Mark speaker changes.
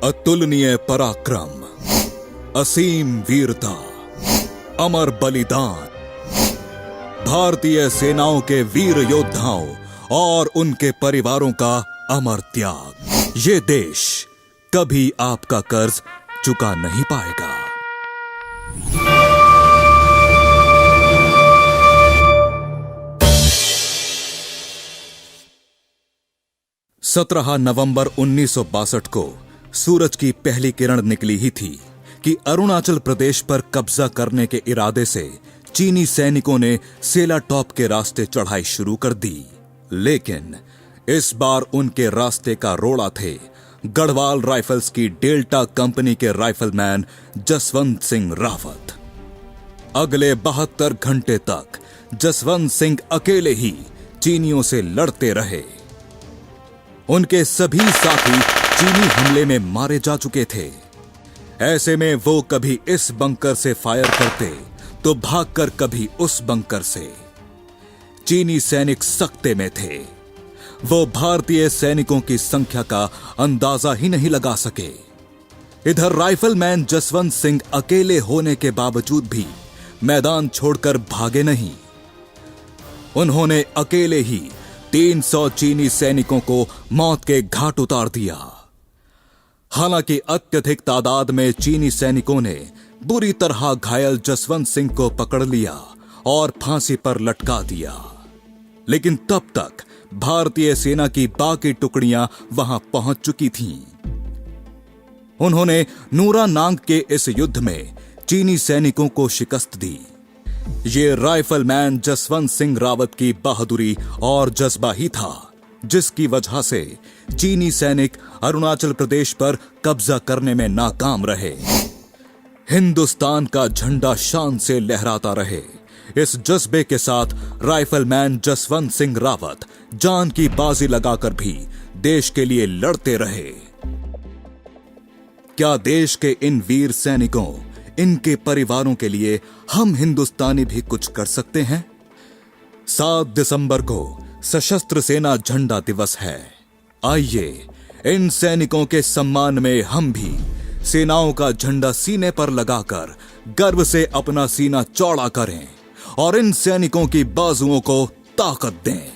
Speaker 1: अतुलनीय पराक्रम, असीम वीरता, अमर बलिदान, भारतीय सेनाओं के वीर योद्धाओं और उनके परिवारों का अमर त्याग। ये देश कभी आपका कर्ज चुका नहीं पाएगा। 17 नवंबर 1962 को सूरज की पहली किरण निकली ही थी कि अरुणाचल प्रदेश पर कब्जा करने के इरादे से चीनी सैनिकों ने सेला टॉप के रास्ते चढ़ाई शुरू कर दी। लेकिन इस बार उनके रास्ते का रोड़ा थे गढ़वाल राइफल्स की डेल्टा कंपनी के राइफलमैन जसवंत सिंह रावत। अगले 72 घंटे तक जसवंत सिंह अकेले ही चीनियों से लड़ते रहे। उनके सभी साथी चीनी हमले में मारे जा चुके थे। ऐसे में वो कभी इस बंकर से फायर करते तो भागकर कभी उस बंकर से। चीनी सैनिक सकते में थे। वो भारतीय सैनिकों की संख्या का अंदाजा ही नहीं लगा सके। इधर राइफलमैन जसवंत सिंह अकेले होने के बावजूद भी मैदान छोड़कर भागे नहीं। उन्होंने अकेले ही 300 चीनी सैनिकों को मौत के घाट उतार दिया। हालांकि अत्यधिक तादाद में चीनी सैनिकों ने बुरी तरह घायल जसवंत सिंह को पकड़ लिया और फांसी पर लटका दिया। लेकिन तब तक भारतीय सेना की बाकी टुकड़ियां वहां पहुंच चुकी थीं। उन्होंने नूरा नांग के इस युद्ध में चीनी सैनिकों को शिकस्त दी। ये राइफलमैन जसवंत सिंह रावत की बहादुरी और जज्बा ही था जिसकी वजह से चीनी सैनिक अरुणाचल प्रदेश पर कब्जा करने में नाकाम रहे। हिंदुस्तान का झंडा शान से लहराता रहे, इस जज्बे के साथ राइफलमैन जसवंत सिंह रावत जान की बाजी लगाकर भी देश के लिए लड़ते रहे। क्या देश के इन वीर सैनिकों, इनके परिवारों के लिए हम हिंदुस्तानी भी कुछ कर सकते हैं? 7 दिसंबर को सशस्त्र सेना झंडा दिवस है। आइए इन सैनिकों के सम्मान में हम भी सेनाओं का झंडा सीने पर लगाकर गर्व से अपना सीना चौड़ा करें और इन सैनिकों की बाजुओं को ताकत दें।